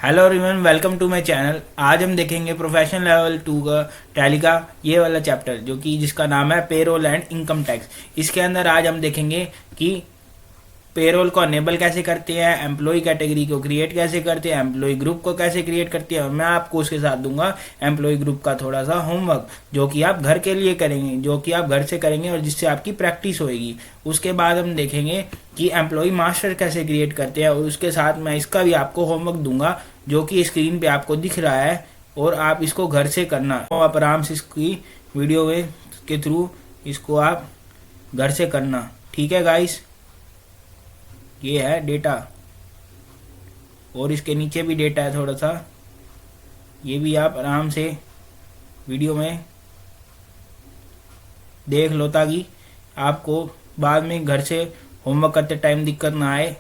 Hello everyone, welcome to my channel. आज हम देखेंगे प्रोफेशनल लेवल 2 का टैली का ये वाला चैप्टर जो कि जिसका नाम है पेरोल एंड इनकम टैक्स। इसके अंदर आज हम देखेंगे कि पेरोल को अनेबल कैसे करते हैं, एम्प्लॉय कैटेगरी को क्रिएट कैसे करते हैं, एम्प्लॉय ग्रुप को कैसे क्रिएट करते हैं। और मैं आपको उसके साथ दूंगा एम्प्लॉय ग्रुप का थोड़ा सा होमवर्क जो कि आप घर के लिए करेंगे, जो कि आप घर से करेंगे और जिससे आपकी प्रैक्टिस होएगी। उसके बाद हम देखेंगे कि एम्प्लॉय मास्टर कैसे क्रिएट करते हैं और उसके साथ मैं इसका भी आपको होमवर्क दूंगा जो कि स्क्रीन पे आपको दिख रहा है और आप इसको घर से करना। तो आप आराम से इसकी वीडियो के थ्रू इसको आप घर से करना। ठीक है गाइस, ये है डेटा और इसके नीचे भी डेटा है थोड़ा सा, ये भी आप आराम से वीडियो में देख लो ताकि आपको बाद में घर से होमवर्क करते टाइम दिक्कत ना आए।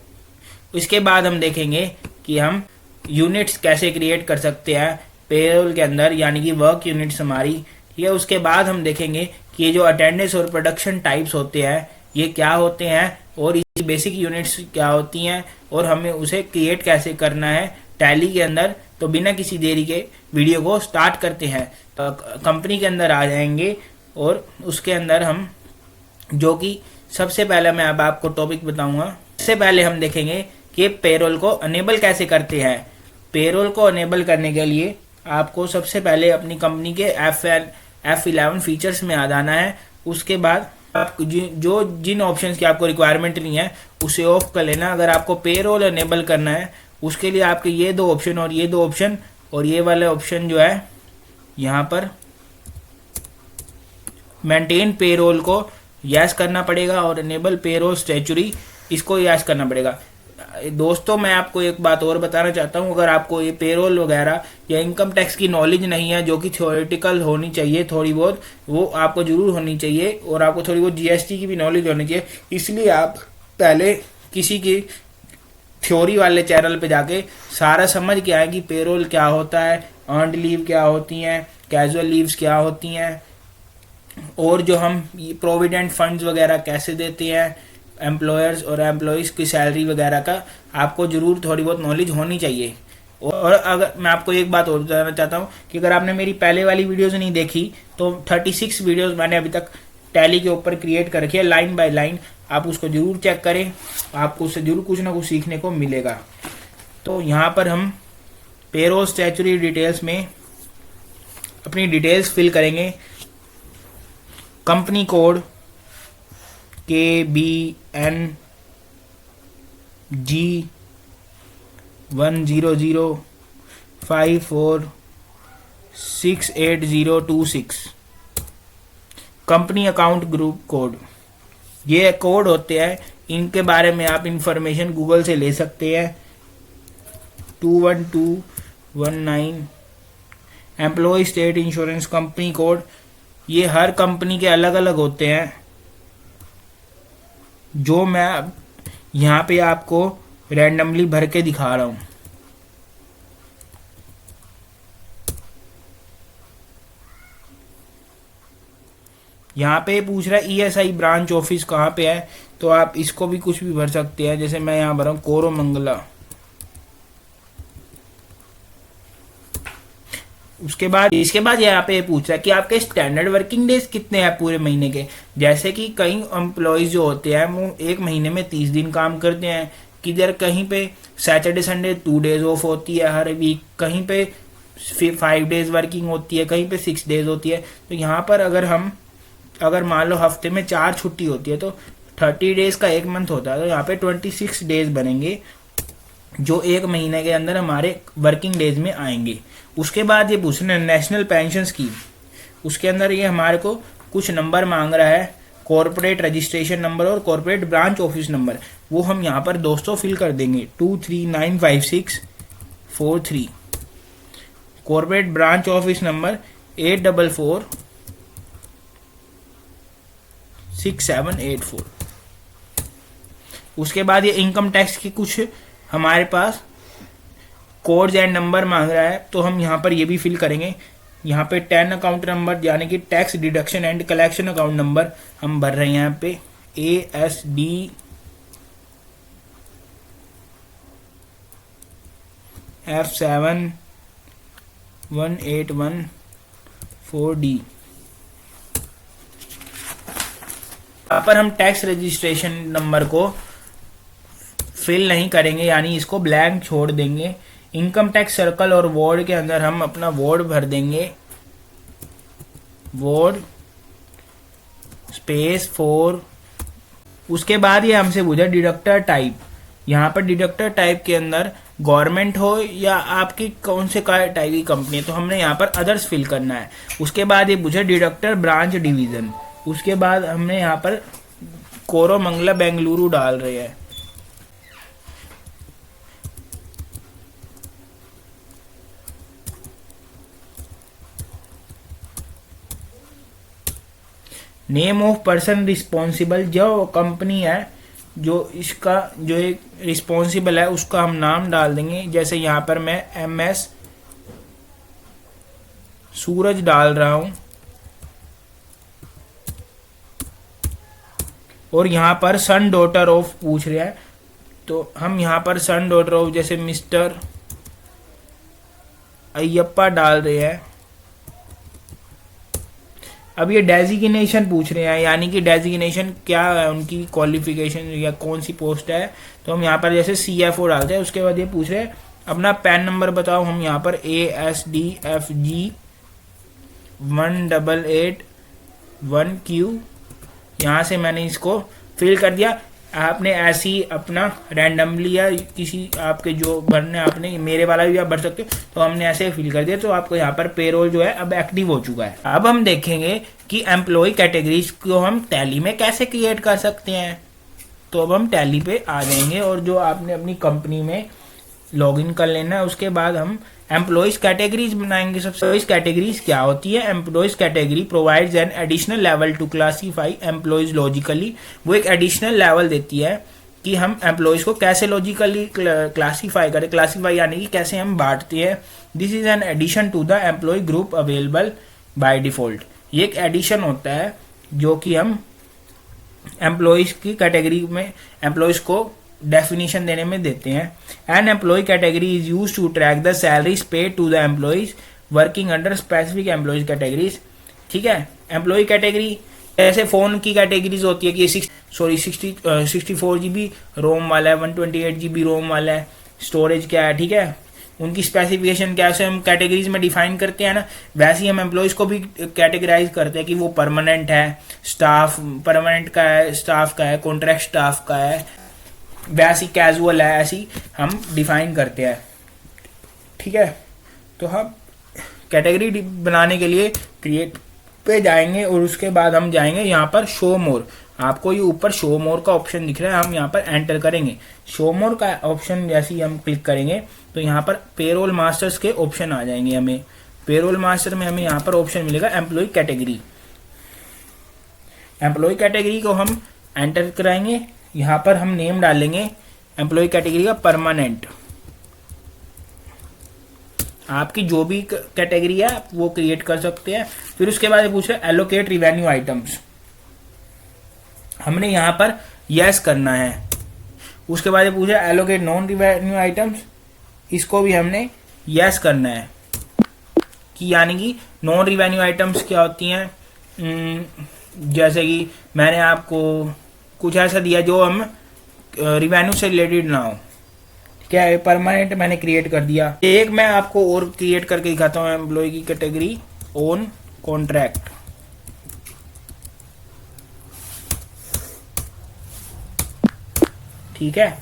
इसके बाद हम देखेंगे कि हम यूनिट्स कैसे क्रिएट कर सकते हैं पेरोल के अंदर, यानी कि वर्क यूनिट्स हमारी। ठीक है, उसके बाद हम देखेंगे कि ये जो अटेंडेंस और प्रोडक्शन टाइप्स होते हैं ये क्या होते हैं और इसकी बेसिक यूनिट्स क्या होती हैं और हमें उसे क्रिएट कैसे करना है टैली के अंदर। तो बिना किसी देरी के वीडियो को स्टार्ट करते हैं। तो कंपनी के अंदर आ जाएंगे और उसके अंदर हम जो कि सबसे पहले मैं अब आपको टॉपिक बताऊंगा। सबसे पहले हम देखेंगे कि पेरोल को अनेबल कैसे करते हैं। पेरोल को अनेबल करने के लिए आपको सबसे पहले अपनी कंपनी के F11 फीचर्स में आ जाना है। उसके बाद आप जिन ऑप्शंस की आपको रिक्वायरमेंट नहीं है उसे ऑफ कर लेना। अगर आपको पेरोल अनेबल करना है उसके लिए आपके ये दो ऑप्शन और ये दो ऑप्शन और ये वाले ऑप्शन जो है यहाँ पर मेंटेन पेरोल को यस करना पड़ेगा और अनेबल पेरोल स्टैच्यूरी इसको यस करना पड़ेगा। दोस्तों, मैं आपको एक बात और बताना चाहता हूँ, अगर आपको ये पेरोल वगैरह या इनकम टैक्स की नॉलेज नहीं है जो कि थ्योरेटिकल होनी चाहिए, थोड़ी बहुत वो आपको जरूर होनी चाहिए और आपको थोड़ी बहुत जीएसटी की भी नॉलेज होनी चाहिए। इसलिए आप पहले किसी की थ्योरी वाले चैनल पे जाके सारा समझ के आए कि पेरोल क्या होता है, अर्नड लीव क्या होती हैं, कैजुअल लीव्स क्या होती हैं और जो हम प्रोविडेंट फंड्स वगैरह कैसे देते हैं एम्प्लॉयर्स और एम्प्लॉयज़ की सैलरी वगैरह का आपको जरूर थोड़ी बहुत नॉलेज होनी चाहिए। और अगर मैं आपको एक बात और बताना चाहता हूँ कि अगर आपने मेरी पहले वाली वीडियोस नहीं देखी तो 36 वीडियोस मैंने अभी तक टैली के ऊपर क्रिएट कर रखी है लाइन बाय लाइन। आप उसको जरूर चेक करें, आपको उससे जरूर कुछ ना कुछ सीखने को मिलेगा। तो यहाँ पर हम पेरोल स्टैच्यूटरी डिटेल्स में अपनी डिटेल्स फिल करेंगे। Company code KBNG100546826। Company account group code, ये कोड होते हैं, इनके बारे में आप इंफॉर्मेशन गूगल से ले सकते हैं। 21219 employ state insurance company code, ये हर कंपनी के अलग अलग होते हैं जो मैं यहाँ पे आपको रैंडमली भर के दिखा रहा हूँ। यहाँ पे पूछ रहा है ईएसआई ब्रांच ऑफिस कहाँ पे है, तो आप इसको भी कुछ भी भर सकते हैं। जैसे मैं यहाँ भर रहा हूँ कोरोमंगला। इसके बाद यहाँ पे पूछ रहा है कि आपके स्टैंडर्ड वर्किंग डेज कितने हैं पूरे महीने के। जैसे कि कई एम्प्लॉयज जो होते हैं वो एक महीने में 30 दिन काम करते हैं, किधर कहीं पे सैटरडे संडे 2 डेज ऑफ होती है हर वीक, कहीं पे 5 डेज वर्किंग होती है, कहीं पे 6 डेज होती है। तो यहाँ पर अगर मान लो हफ्ते में 4 छुट्टी होती है तो 30 डेज का एक मंथ होता है, तो यहाँ पे 26 डेज बनेंगे जो एक महीने के अंदर हमारे वर्किंग डेज में आएंगे। उसके बाद ये पूछना नेशनल पेंशन स्कीम, उसके अंदर ये हमारे को कुछ नंबर मांग रहा है, कॉर्पोरेट रजिस्ट्रेशन नंबर और कॉर्पोरेट ब्रांच ऑफिस नंबर, वो हम यहाँ पर दोस्तों फिल कर देंगे 23956443। Corporate branch office number 8446784। उसके बाद ये इनकम टैक्स की कुछ हमारे पास कोड्स एंड नंबर मांग रहा है, तो हम यहाँ पर ये भी फिल करेंगे। यहाँ पे 10 अकाउंट नंबर यानी कि tax deduction and collection account number हम भर रहे हैं यहाँ पे ASD F71814D। यहाँ पर हम टैक्स रजिस्ट्रेशन नंबर को फिल नहीं करेंगे, यानी इसको ब्लैंक छोड़ देंगे। इनकम टैक्स सर्कल और वार्ड के अंदर हम अपना वार्ड भर देंगे, वार्ड स्पेस 4। उसके बाद ये हमसे पूछा डिडक्टर टाइप। यहाँ पर डिडक्टर टाइप के अंदर गवर्नमेंट हो या आपकी कौन से टाइप की कंपनी है, तो हमने यहाँ पर अदर्स फिल करना है। उसके बाद ये पूछा डिडक्टर ब्रांच डिवीजन। उसके बाद हमने यहाँ पर कोरोमंगला बेंगलुरु डाल रहे हैं। नेम ऑफ पर्सन रिस्पॉन्सिबल, जो कंपनी है जो इसका जो एक रिस्पॉन्सिबल है उसका हम नाम डाल देंगे। जैसे यहाँ पर मैं MS सूरज डाल रहा हूं, और यहाँ पर सन डॉटर ऑफ पूछ रहा है, तो हम यहाँ पर सन डॉटर ऑफ जैसे मिस्टर अयप्पा डाल रहे हैं। अब ये डेजिग्नेशन पूछ रहे हैं, यानी कि डेजिग्नेशन क्या है, उनकी क्वालिफिकेशन या कौन सी पोस्ट है, तो हम यहाँ पर जैसे CFO डालते हैं। उसके बाद ये पूछ रहे हैं अपना पैन नंबर बताओ, हम यहाँ पर ASDFG 1881Q, यहाँ से मैंने इसको फिल कर दिया। आपने ऐसे ही अपना रैंडमली या किसी आपके जो भरने, आपने मेरे वाला भी आप भर सकते हो, तो हमने ऐसे फिल कर दिया। तो आपको यहाँ पर पेरोल जो है अब एक्टिव हो चुका है। अब हम देखेंगे कि एम्प्लॉय कैटेगरीज को हम टैली में कैसे क्रिएट कर सकते हैं। तो अब हम टैली पे आ जाएंगे और जो आपने अपनी कंपनी में लॉगिन कर लेना है, उसके बाद हम एम्प्लॉयज कैटेगरीज बनाएंगे। सबसे कैटेगरीज क्या होती है? Employees category provides an additional level to classify employees logically. वो एक एडिशनल लेवल देती है कि हम एम्प्लॉयज को कैसे लॉजिकली क्लासीफाई करें। क्लासीफाई यानी कि कैसे हम बांटते हैं। This is an addition to the employ group available by default. ये एक एडिशन होता है जो कि हम एम्प्लॉयज की कैटेगरी में एम्प्लॉयज को डेफिनेशन देने में देते हैं। An employee category is use to track the salaries paid to the employees working under specific employees categories. ठीक है, एम्प्लॉय कैटेगरी ऐसे फोन की कैटेगरीज होती है कि 64 GB रोम वाला है, 128 GB रोम वाला है, स्टोरेज क्या है, ठीक है, उनकी स्पेसिफिकेशन कैसे हम कैटेगरीज में डिफाइन करते हैं ना, वैसे ही हम एम्प्लॉयज को भी कैटेगराइज करते हैं कि वो परमानेंट है, स्टाफ परमानेंट का है, स्टाफ का है, कॉन्ट्रैक्ट स्टाफ का है, वैसी कैजुअल है, ऐसी हम डिफाइन करते हैं। ठीक है, तो हम कैटेगरी बनाने के लिए क्रिएट पे जाएंगे और उसके बाद हम जाएंगे यहाँ पर शो मोर। आपको ये ऊपर शो मोर का ऑप्शन दिख रहा है, हम यहाँ पर एंटर करेंगे। शो मोर का ऑप्शन जैसे ही हम क्लिक करेंगे तो यहाँ पर पेरोल मास्टर्स के ऑप्शन आ जाएंगे। हमें पेरोल मास्टर में हमें यहाँ पर ऑप्शन मिलेगा एम्प्लॉय कैटेगरी। एम्प्लॉय कैटेगरी को हम एंटर कराएंगे। यहाँ पर हम नेम डालेंगे एम्प्लॉय कैटेगरी का परमानेंट। आपकी जो भी कैटेगरी है आप वो क्रिएट कर सकते हैं। फिर उसके बाद पूछ रहे एलोकेट रिवेन्यू आइटम्स, हमने यहाँ पर यस करना है। उसके बाद पूछ रहे एलोकेट नॉन रिवेन्यू आइटम्स, इसको भी हमने यस करना है कि यानी कि नॉन रिवेन्यू आइटम्स क्या होती हैं। जैसे कि मैंने आपको कुछ ऐसा दिया जो हम रिवेन्यू से रिलेटेड ना हो। क्या है, परमानेंट मैंने क्रिएट कर दिया। एक मैं आपको और क्रिएट करके दिखाता हूँ एम्प्लॉय की कैटेगरी ऑन कॉन्ट्रैक्ट। ठीक है,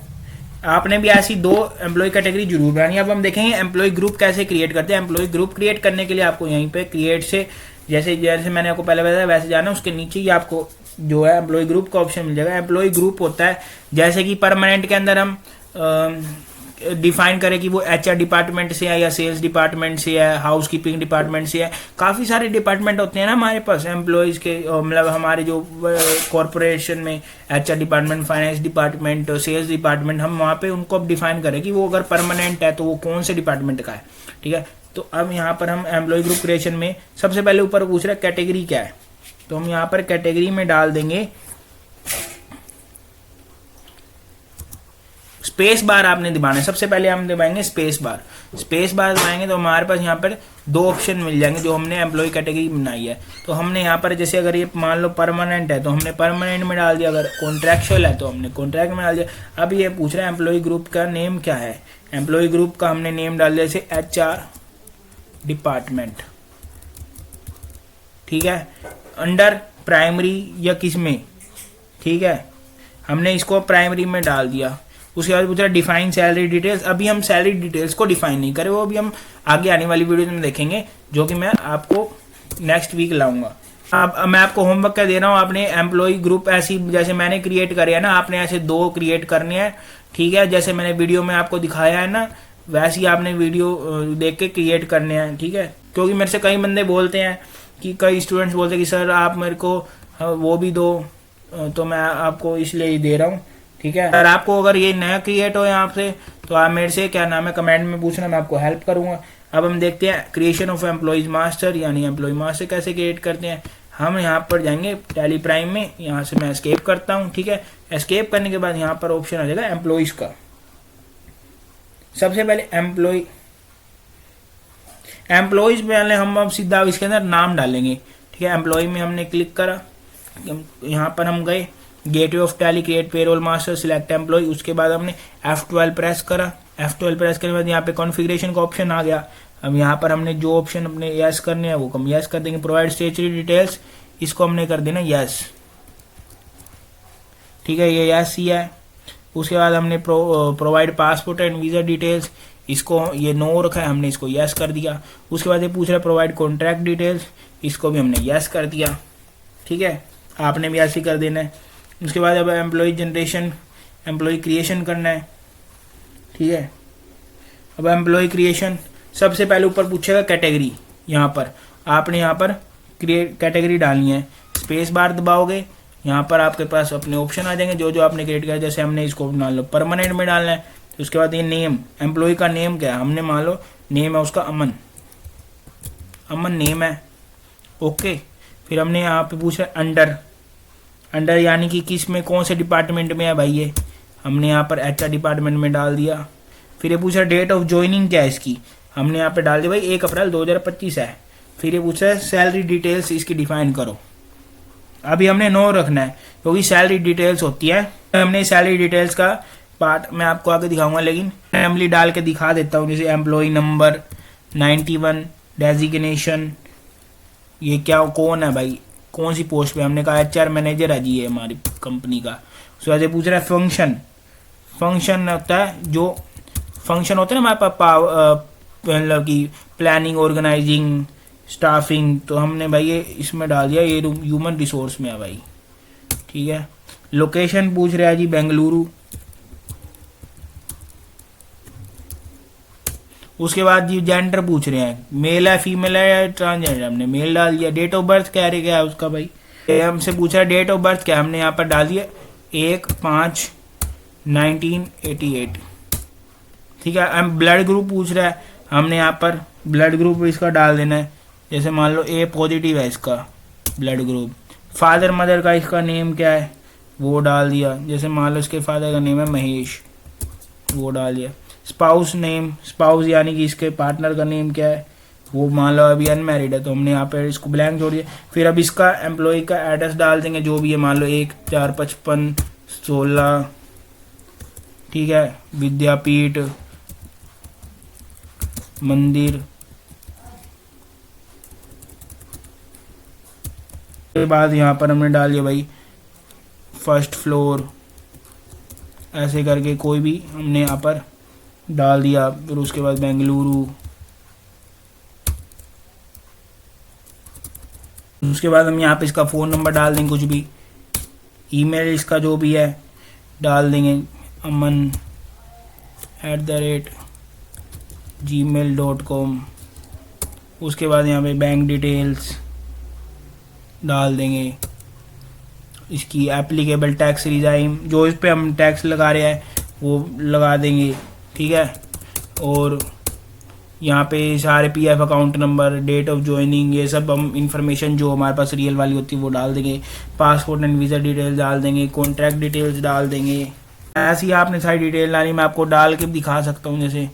आपने भी ऐसी दो एम्प्लॉय कैटेगरी जरूर बनानी है। अब हम देखेंगे एम्प्लॉय ग्रुप कैसे क्रिएट करते हैं। एम्प्लॉय ग्रुप क्रिएट करने के लिए आपको यहीं पे क्रिएट से जैसे मैंने आपको पहले बताया वैसे जाना, उसके नीचे ही आपको जो है एम्प्लॉय ग्रुप का ऑप्शन मिल जाएगा। एम्प्लॉय ग्रुप होता है जैसे कि परमानेंट के अंदर हम डिफाइन करें कि वो HR डिपार्टमेंट से है या सेल्स डिपार्टमेंट से है, हाउस कीपिंग डिपार्टमेंट से है। काफ़ी सारे डिपार्टमेंट होते हैं ना हमारे पास एम्प्लॉयज़ के, मतलब हमारे जो कॉरपोरेशन में HR department, finance department, sales department, हम वहाँ पे उनको अब डिफाइन करें कि वो अगर परमानेंट है तो वो कौन से डिपार्टमेंट का है। ठीक है, तो अब यहाँ पर हम एम्प्लॉय ग्रुप क्रिएशन में सबसे पहले ऊपर पूछ रहे कैटेगरी क्या है, तो हम यहाँ पर कैटेगरी में डाल देंगे स्पेस बार आपने दबाना है। सबसे पहले हम दबाएंगे स्पेस बार। स्पेस बार दबाएंगे तो हमारे पास यहाँ पर दो ऑप्शन मिल जाएंगे जो हमने एम्प्लॉय कैटेगरी बनाई है। तो हमने यहाँ पर जैसे अगर ये मान लो परमानेंट है तो हमने परमानेंट में डाल दिया, अगर कॉन्ट्रैक्चुअल है तो हमने कॉन्ट्रैक्ट में डाल दिया। अब ये पूछ रहा है एम्प्लॉय ग्रुप का नेम क्या है। एम्प्लॉय ग्रुप का हमने नेम डाल दिया जैसे HR डिपार्टमेंट, ठीक है, अंडर प्राइमरी या किस में, ठीक है, हमने इसको प्राइमरी में डाल दिया। उसके बाद पूछा डिफाइन सैलरी डिटेल्स। अभी हम सैलरी डिटेल्स को डिफाइन नहीं करें, वो अभी हम आगे आने वाली वीडियो में देखेंगे, जो कि मैं आपको नेक्स्ट वीक लाऊंगा। अब मैं आपको होमवर्क क्या दे रहा हूँ, आपने एम्प्लॉय ग्रुप ऐसी जैसे मैंने क्रिएट करे है ना, आपने ऐसे 2 क्रिएट करने हैं, ठीक है, जैसे मैंने वीडियो में आपको दिखाया है ना, वैसे ही आपने वीडियो देख के क्रिएट करने हैं, ठीक है। क्योंकि मेरे से कई बंदे बोलते हैं कि कई स्टूडेंट्स बोलते हैं कि सर आप मेरे को वो भी दो, तो मैं आपको इसलिए ही दे रहा हूँ, ठीक है। अगर आपको अगर ये नया क्रिएट हो यहाँ से तो आप मेरे से क्या नाम है कमेंट में पूछना, मैं आपको हेल्प करूंगा। अब हम देखते हैं क्रिएशन ऑफ एम्प्लॉयज मास्टर, यानी एम्प्लॉय मास्टर कैसे क्रिएट करते हैं। हम यहाँ पर जाएंगे टैली प्राइम में, यहाँ से मैं एस्केप करता हूँ, ठीक है। एस्केप करने के बाद यहाँ पर ऑप्शन आ जाएगा एम्प्लॉयज का। सबसे पहले एम्प्लॉयज में हम अब सीधा इसके अंदर नाम डालेंगे, ठीक है। एम्प्लॉय में हमने क्लिक करा, यहाँ पर हम गए gateway of Tally create payroll master select employee. उसके बाद हमने F12 प्रेस करा। F12 प्रेस करने के बाद यहाँ पे कॉन्फ़िगरेशन का ऑप्शन आ गया। अब यहाँ पर हमने जो ऑप्शन अपने यस करने हैं वो हम यस कर देंगे। प्रोवाइड स्टेचुरी डिटेल्स, इसको हमने कर देना यस, ठीक है, ये यस ही है। उसके बाद हमने provide passport and visa details, इसको ये नो रखा है, हमने इसको यस कर दिया। उसके बाद ये पूछ रहा है प्रोवाइड कॉन्ट्रैक्ट डिटेल्स, इसको भी हमने यस कर दिया, ठीक है, आपने भी ऐसे ही कर देना है। उसके बाद अब एम्प्लॉय जनरेशन, एम्प्लॉय क्रिएशन करना है, ठीक है। अब एम्प्लॉय क्रिएशन सबसे पहले ऊपर पूछेगा कैटेगरी, यहाँ पर आपने यहाँ पर क्रिएट कैटेगरी डालनी है। स्पेस बार दबाओगे, यहाँ पर आपके पास अपने ऑप्शन आ जाएंगे जो जो आपने क्रिएट किया। जैसे हमने इसको मान लो परमानेंट में डालना है, तो उसके बाद ये नेम, एम्प्लॉय का नेम क्या है, हमने मान लो नेम है उसका अमन, अमन नेम है, ओके। फिर हमने यहाँ पे पूछा अंडर यानी कि किस में कौन से डिपार्टमेंट में है भाई, ये हमने यहाँ पर HR डिपार्टमेंट में डाल दिया। फिर ये पूछा डेट ऑफ ज्वाइनिंग क्या है इसकी, हमने यहाँ पे डाल दिया भाई 1 अप्रैल 2025 है। फिर ये पूछा है सैलरी डिटेल्स, इसकी डिफाइन करो। अभी हमने नो रखना है क्योंकि सैलरी डिटेल्स होती है। हमने सैलरी डिटेल्स का पार्ट मैं आपको आगे दिखाऊंगा, लेकिन फैमिली डाल के दिखा देता हूँ। जैसे एम्प्लॉय नंबर 91, डेजिग्नेशन, ये क्या कौन है भाई, कौन सी पोस्ट पे, हमने कहा HR मैनेजर है जी ये हमारी कंपनी का। उसके बाद पूछ रहा है फंक्शन, फंक्शन होता है जो फंक्शन होते हैं ना हमारे पास, मतलब कि प्लानिंग, ऑर्गेनाइजिंग, स्टाफिंग, तो हमने भाई ये इसमें डाल दिया, ये ह्यूमन रिसोर्स में है भाई, ठीक है। लोकेशन पूछ रहा है जी बेंगलुरु। उसके बाद जी जेंडर पूछ रहे हैं, मेल है फीमेल है या ट्रांसजेंडर, हमने मेल डाल दिया। डेट ऑफ बर्थ क्या है, क्या है उसका भाई, हमसे पूछा है डेट ऑफ बर्थ क्या, हमने यहाँ पर डाल दिया 1/5/1988, ठीक है। ब्लड ग्रुप पूछ रहा है, हमने यहाँ पर ब्लड ग्रुप इसका डाल देना है। जैसे मान लो A पॉजिटिव है इसका ब्लड ग्रुप। फादर मदर का इसका नेम क्या है वो डाल दिया। जैसे मान लो इसके फादर का नेम है महेश, वो डाल दिया। स्पाउस नेम, स्पाउस यानी कि इसके पार्टनर का नेम क्या है, वो मान लो अभी अनमैरिड है तो हमने यहाँ पे इसको ब्लैंक छोड़ दिया। फिर अब इसका एम्प्लॉय का एड्रेस डाल देंगे जो भी है, मान लो 1/4/55/16, ठीक है, विद्यापीठ मंदिर। के बाद यहाँ पर हमने डाल दिया भाई 1st फ्लोर, ऐसे करके कोई भी हमने यहाँ पर डाल दिया। फिर उसके बाद बेंगलुरु। उसके बाद हम यहाँ पे इसका फ़ोन नंबर डाल देंगे, कुछ भी ईमेल इसका जो भी है डाल देंगे, aman@gmail.com। उसके बाद यहाँ पे बैंक डिटेल्स डाल देंगे, इसकी एप्लीकेबल टैक्स रिजाइम, जो इस पे हम टैक्स लगा रहे हैं वो लगा देंगे, ठीक है। और यहाँ पे सारे PF account number, date of joining, ये सब हम इंफॉर्मेशन जो हमारे पास रियल वाली होती है वो डाल देंगे। पासपोर्ट एंड वीज़ा डिटेल्स डाल देंगे, कॉन्ट्रैक्ट डिटेल्स डाल देंगे, ऐसी आपने सारी डिटेल डाली, मैं आपको डाल के दिखा सकता हूँ। जैसे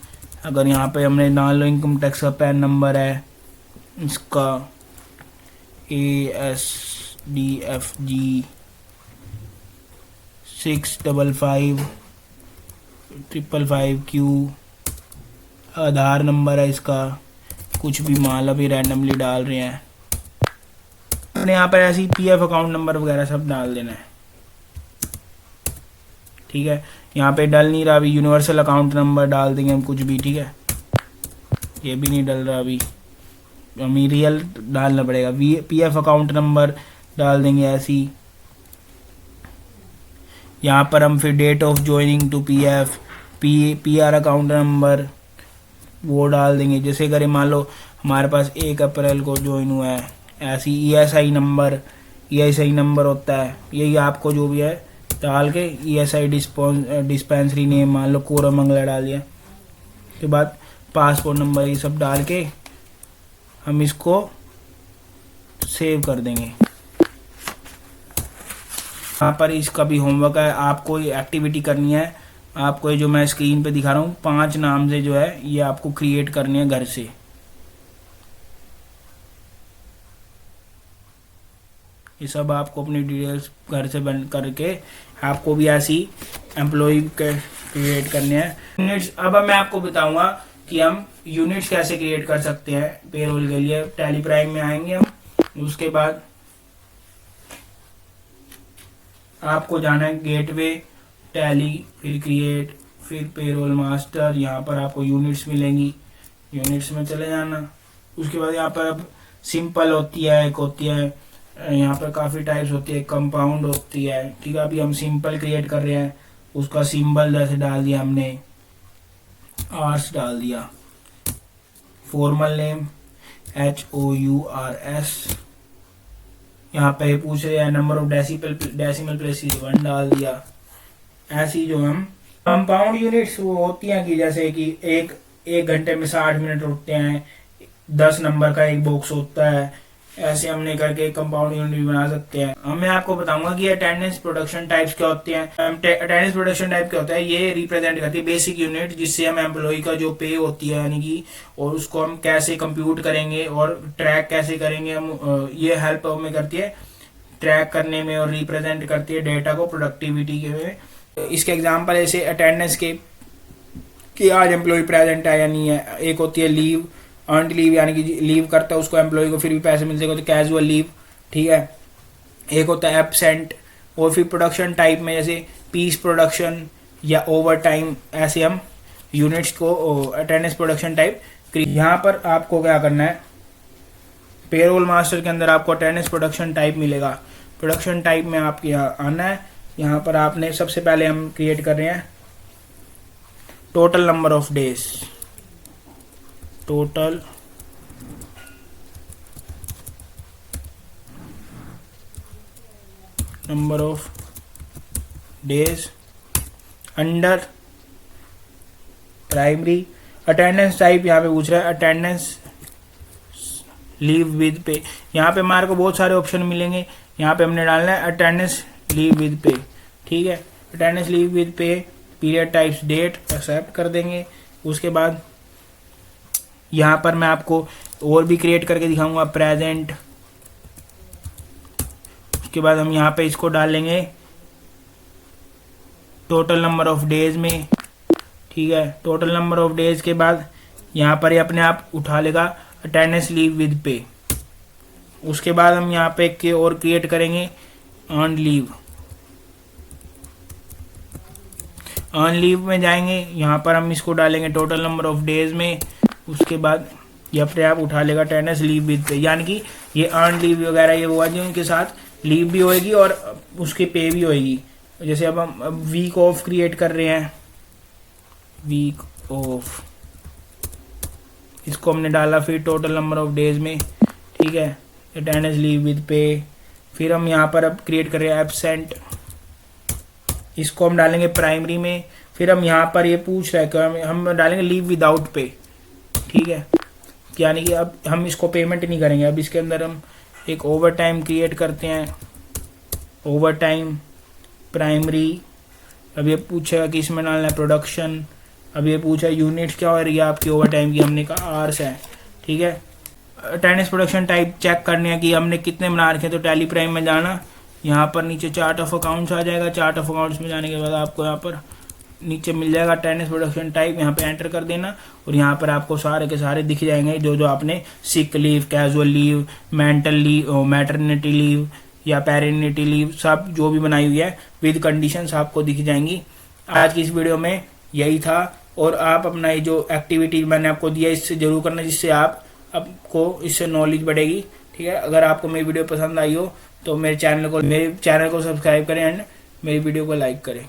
अगर यहाँ पे हमने डाल लो इनकम टैक्स का पैन नंबर है इसका ASDFG 65555Q, आधार नंबर है इसका, कुछ भी मान अभी रैंडमली डाल रहे हैं। हमने यहाँ पर ऐसी PF अकाउंट नंबर वगैरह सब डाल देना है, ठीक है। यहाँ पे डल नहीं रहा अभी, यूनिवर्सल अकाउंट नंबर डाल देंगे हम कुछ भी, ठीक है। ये भी नहीं डल रहा अभी, हमें रियल डालना पड़ेगा। PF अकाउंट नंबर डाल देंगे ऐसी। यहाँ पर हम फिर date of joining to PF, PR account number वो डाल देंगे। जैसे करें मान लो हमारे पास 1 अप्रैल को ज्वाइन हुआ है, ऐसी ESI नंबर होता है, यही आपको जो भी है डाल के ESI डिस्पेंसरी नेम मान लो कोरमंगला डाल दिया, के बाद पासपोर्ट नंबर ये सब डाल के हम इसको सेव कर देंगे। यहाँ पर इसका भी होमवर्क है, आपको ये एक्टिविटी करनी है। आपको ये जो मैं स्क्रीन पे दिखा रहा हूँ 5 नाम से जो है ये आपको क्रिएट करने हैं घर से। ये सब आपको अपनी डिटेल्स घर से बंद करके आपको भी ऐसी एम्प्लॉय क्रिएट करने हैं। यूनिट्स अब मैं आपको बताऊंगा कि हम यूनिट्स कैसे क्रिएट कर सकते हैं पेरोल के लिए। टैली प्राइम में आएंगे हम, उसके बाद आपको जाना है गेटवे, टैली, फिर क्रिएट, फिर पेरोल मास्टर। यहाँ पर आपको यूनिट्स मिलेंगी, यूनिट्स में चले जाना। उसके बाद यहाँ पर अब सिंपल होती है, एक होती है, यहाँ पर काफ़ी टाइप्स होती है, कंपाउंड होती है, ठीक है। अभी हम सिंपल क्रिएट कर रहे हैं, उसका सिंबल जैसे डाल दिया हमने, आर्स डाल दिया, फॉर्मल नेम HOURS। यहाँ पे पूछ रहे हैं नंबर ऑफ डेसिमल प्लेसेस 1 डाल दिया। ऐसी जो हम कंपाउंड यूनिट्स वो होती हैं कि जैसे कि एक घंटे में 60 मिनट उठते हैं, 10 नंबर का एक बॉक्स होता है, ऐसे हमने करके कंपाउंड यूनिट बना सकते हैं। अब मैं आपको बताऊंगा कि अटेंडेंस प्रोडक्शन टाइप्स क्या होते हैं। अटेंडेंस प्रोडक्शन टाइप क्या होता है, ये रिप्रेजेंट करती है बेसिक यूनिट जिससे हम एम्प्लॉय का जो पे होती है यानी कि, और उसको हम कैसे कंप्यूट करेंगे और ट्रैक कैसे करेंगे हम, ये हेल्प हमें करती है ट्रैक करने में और रिप्रेजेंट करती है डेटा को प्रोडक्टिविटी के में। इसके एग्जाम्पल ऐसे अटेंडेंस के कि आज एम्प्लॉय प्रेजेंट है या नहीं है। एक होती है लीव, अर्नड लीव यानी कि लीव करता है उसको एम्प्लॉय को फिर भी पैसे मिलते हैं, तो कैजुअल लीव, ठीक है। एक होता है एब्सेंट। और फिर प्रोडक्शन टाइप में जैसे पीस प्रोडक्शन या ओवर टाइम, ऐसे हम यूनिट्स को अटेंडेंस प्रोडक्शन टाइप। यहाँ पर आपको क्या करना है, पेरोल मास्टर के अंदर आपको अटेंडेंस प्रोडक्शन टाइप मिलेगा। प्रोडक्शन टाइप में आपके यहाँ आना है। यहाँ पर आपने सबसे पहले हम क्रिएट कर रहे हैं total number of days, total number of days under primary. Attendance type यहाँ पे पूछ रहा है अटेंडेंस लीव विद पे। यहाँ पे हमारे को बहुत सारे ऑप्शन मिलेंगे, यहाँ पे हमने डालना है अटेंडेंस लीव विद पे, ठीक है। अटेंडेंस लीव विद पे, पीरियड टाइप्स डेट एक्सेप्ट कर देंगे। उसके बाद यहाँ पर मैं आपको और भी क्रिएट करके दिखाऊंगा प्रेजेंट। उसके बाद हम यहाँ पे इसको डालेंगे टोटल नंबर ऑफ डेज में, ठीक है। टोटल नंबर ऑफ डेज के बाद यहाँ पर ये अपने आप उठा लेगा अटेंडेंस लीव विद पे। उसके बाद हम यहाँ पे एक और क्रिएट करेंगे अर्न लीव। अर्न लीव में जाएंगे, यहाँ पर हम इसको डालेंगे टोटल नंबर ऑफ डेज में। उसके बाद ये अपने आप उठा लेगा अटेंडेंस लीव विद पे, यानी कि ये अर्न लीव वगैरह ये वो है उनके साथ लीव भी होएगी और उसके पे भी होएगी। जैसे अब हम वीक ऑफ क्रिएट कर रहे हैं, वीक ऑफ, इसको हमने डाला फिर टोटल नंबर ऑफ डेज में, ठीक है। अटेंडेंस लीव विद पे। फिर हम यहाँ पर अब क्रिएट कर रहे हैं एब्सेंट, इसको हम डालेंगे प्राइमरी में। फिर हम यहाँ पर ये पूछ रहा है कि हम डालेंगे लीव विदाउट पे, ठीक है। यानी कि अब हम इसको पेमेंट नहीं करेंगे। अब इसके अंदर हम एक ओवर टाइम क्रिएट करते हैं, ओवर टाइम प्राइमरी अब ये पूछेगा कि इसमें डालना है प्रोडक्शन, अब ये पूछा यूनिट्स क्या हो रही है आपकी ओवर टाइम की, हमने कहा आवर्स है, ठीक है। अटेंडेंस प्रोडक्शन टाइप चेक करने है कि हमने कितने बना रखे, तो टैली प्राइम में जाना, यहाँ पर नीचे चार्ट ऑफ अकाउंट्स आ जाएगा, चार्ट ऑफ अकाउंट्स में जाने के बाद आपको यहाँ पर नीचे मिल जाएगा अटेंडेंस प्रोडक्शन टाइप, यहाँ पे एंटर कर देना और यहाँ पर आपको सारे के सारे दिख जाएंगे जो जो आपने sick leave, casual leave, mental leave, maternity leave या पैरेनिटी लीव सब जो भी बनाई हुई है विद कंडीशंस आपको दिख जाएंगी। आज की इस वीडियो में यही था, और आप अपना ये जो एक्टिविटी मैंने आपको दिया इससे जरूर करना, जिससे आपको इससे नॉलेज बढ़ेगी, ठीक है। अगर आपको मेरी वीडियो पसंद आई हो तो मेरे चैनल को सब्सक्राइब करें एंड मेरी वीडियो को लाइक करें।